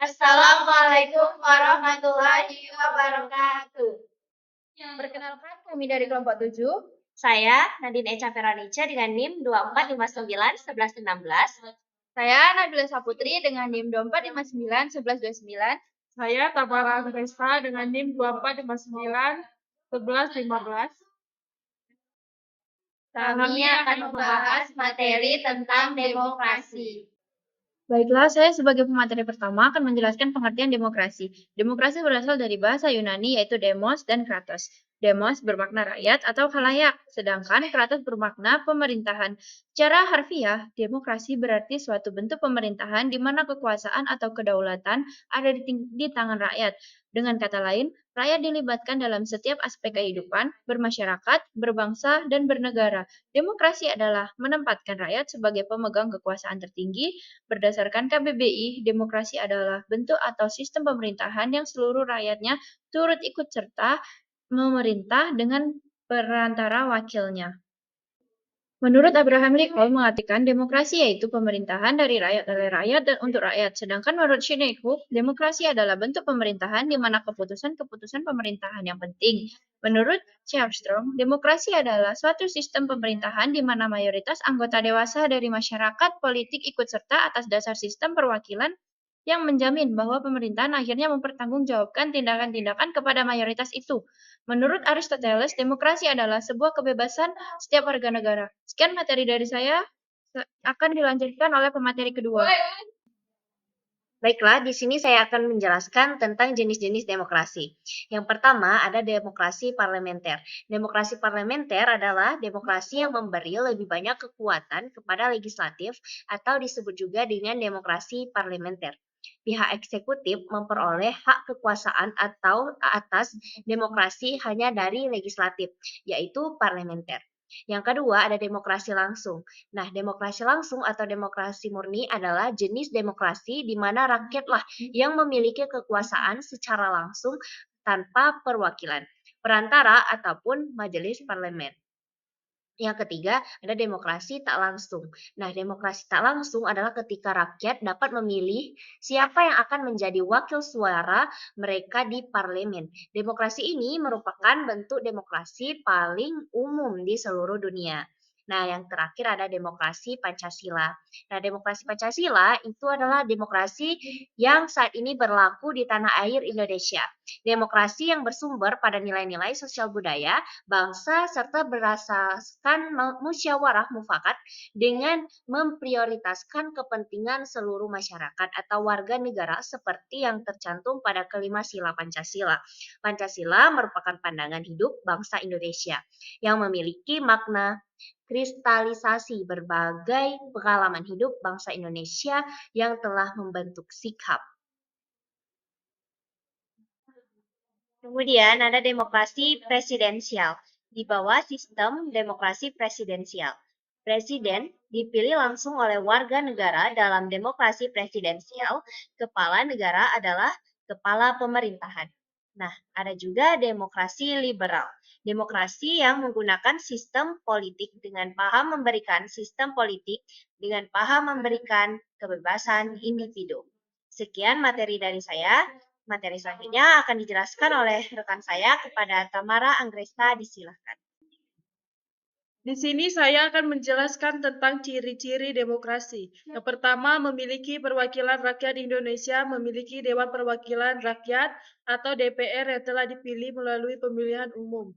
Assalamualaikum warahmatullahi wabarakatuh. Perkenalkan kami dari kelompok 7. Saya Nadine Echa Feranica dengan NIM 24591116. Saya Nabila Saputri dengan NIM 24591129. Saya Tamara Agresa dengan NIM 24591115. Kami akan membahas materi tentang demokrasi. Baiklah, saya sebagai pemateri pertama akan menjelaskan pengertian demokrasi. Demokrasi berasal dari bahasa Yunani yaitu demos dan kratos. Demos bermakna rakyat atau khalayak, sedangkan kratos bermakna pemerintahan. Secara harfiah, demokrasi berarti suatu bentuk pemerintahan di mana kekuasaan atau kedaulatan ada di tangan rakyat. Dengan kata lain, rakyat dilibatkan dalam setiap aspek kehidupan, bermasyarakat, berbangsa, dan bernegara. Demokrasi adalah menempatkan rakyat sebagai pemegang kekuasaan tertinggi. Berdasarkan KBBI, demokrasi adalah bentuk atau sistem pemerintahan yang seluruh rakyatnya turut ikut serta memerintah dengan perantara wakilnya. Menurut Abraham Lincoln mengatakan demokrasi yaitu pemerintahan dari rakyat oleh rakyat dan untuk rakyat. Sedangkan menurut Sidney Hook, demokrasi adalah bentuk pemerintahan di mana keputusan-keputusan pemerintahan yang penting. Menurut C. Armstrong, demokrasi adalah suatu sistem pemerintahan di mana mayoritas anggota dewasa dari masyarakat politik ikut serta atas dasar sistem perwakilan yang menjamin bahwa pemerintahan akhirnya mempertanggungjawabkan tindakan-tindakan kepada mayoritas itu. Menurut Aristoteles, demokrasi adalah sebuah kebebasan setiap warga negara. Sekian materi dari saya, akan dilanjutkan oleh pemateri kedua. Baiklah, di sini saya akan menjelaskan tentang jenis-jenis demokrasi. Yang pertama ada demokrasi parlementer. Demokrasi parlementer adalah demokrasi yang memberi lebih banyak kekuatan kepada legislatif atau disebut juga dengan demokrasi parlementer. Pihak eksekutif memperoleh hak kekuasaan atau atas demokrasi hanya dari legislatif, yaitu parlementer. Yang kedua ada demokrasi langsung. Nah, demokrasi langsung atau demokrasi murni adalah jenis demokrasi di mana rakyatlah yang memiliki kekuasaan secara langsung tanpa perwakilan, perantara ataupun majelis parlemen. Yang ketiga, ada demokrasi tak langsung. Nah, demokrasi tak langsung adalah ketika rakyat dapat memilih siapa yang akan menjadi wakil suara mereka di parlemen. Demokrasi ini merupakan bentuk demokrasi paling umum di seluruh dunia. Nah, yang terakhir ada demokrasi Pancasila. Nah, demokrasi Pancasila itu adalah demokrasi yang saat ini berlaku di tanah air Indonesia. Demokrasi yang bersumber pada nilai-nilai sosial budaya, bangsa, serta berdasarkan musyawarah mufakat dengan memprioritaskan kepentingan seluruh masyarakat atau warga negara seperti yang tercantum pada kelima sila Pancasila. Pancasila merupakan pandangan hidup bangsa Indonesia yang memiliki makna kristalisasi berbagai pengalaman hidup bangsa Indonesia yang telah membentuk sikap. Kemudian ada demokrasi presidensial. Di bawah sistem demokrasi presidensial, presiden dipilih langsung oleh warga negara. Dalam demokrasi presidensial, kepala negara adalah kepala pemerintahan. Nah, ada juga demokrasi liberal. Demokrasi yang menggunakan sistem politik dengan paham memberikan kebebasan individu. Sekian materi dari saya. Materi selanjutnya akan dijelaskan oleh rekan saya kepada Tamara Anggresta, disilahkan. Di sini saya akan menjelaskan tentang ciri-ciri demokrasi. Yang pertama, memiliki perwakilan rakyat Indonesia, memiliki Dewan Perwakilan Rakyat atau DPR yang telah dipilih melalui pemilihan umum.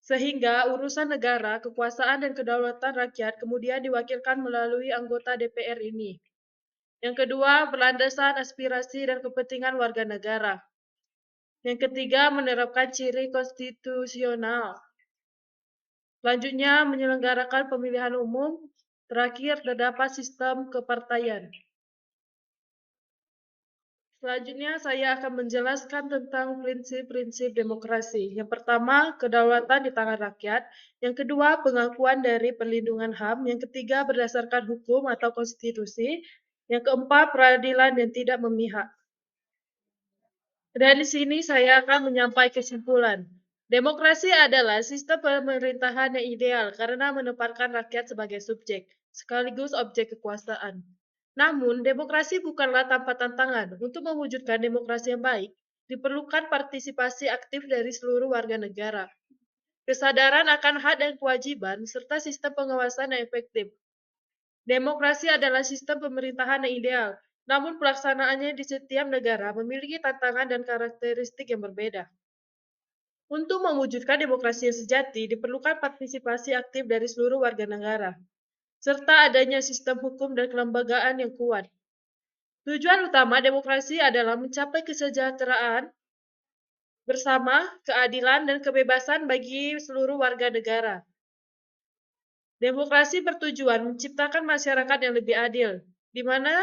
Sehingga urusan negara, kekuasaan dan kedaulatan rakyat kemudian diwakilkan melalui anggota DPR ini. Yang kedua, berlandasan aspirasi dan kepentingan warga negara. Yang ketiga, menerapkan ciri konstitusional. Selanjutnya, menyelenggarakan pemilihan umum. Terakhir, terdapat sistem kepartaian. Selanjutnya, saya akan menjelaskan tentang prinsip-prinsip demokrasi. Yang pertama, kedaulatan di tangan rakyat. Yang kedua, pengakuan dari perlindungan HAM. Yang ketiga, berdasarkan hukum atau konstitusi. Yang keempat, peradilan yang tidak memihak. Dari sini saya akan menyampaikan kesimpulan. Demokrasi adalah sistem pemerintahan yang ideal karena menempatkan rakyat sebagai subjek, sekaligus objek kekuasaan. Namun, demokrasi bukanlah tanpa tantangan. Untuk mewujudkan demokrasi yang baik, diperlukan partisipasi aktif dari seluruh warga negara, kesadaran akan hak dan kewajiban, serta sistem pengawasan yang efektif. Demokrasi adalah sistem pemerintahan yang ideal, namun pelaksanaannya di setiap negara memiliki tantangan dan karakteristik yang berbeda. Untuk mewujudkan demokrasi yang sejati, diperlukan partisipasi aktif dari seluruh warga negara, serta adanya sistem hukum dan kelembagaan yang kuat. Tujuan utama demokrasi adalah mencapai kesejahteraan bersama, keadilan, dan kebebasan bagi seluruh warga negara. Demokrasi bertujuan menciptakan masyarakat yang lebih adil, di mana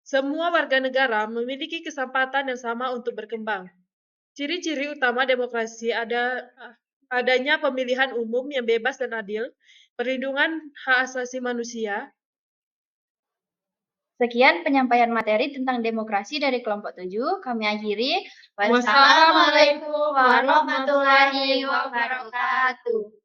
semua warga negara memiliki kesempatan yang sama untuk berkembang. Ciri-ciri utama demokrasi adanya pemilihan umum yang bebas dan adil, perlindungan hak asasi manusia. Sekian penyampaian materi tentang demokrasi dari kelompok 7. Kami akhiri. Wassalamualaikum warahmatullahi wabarakatuh.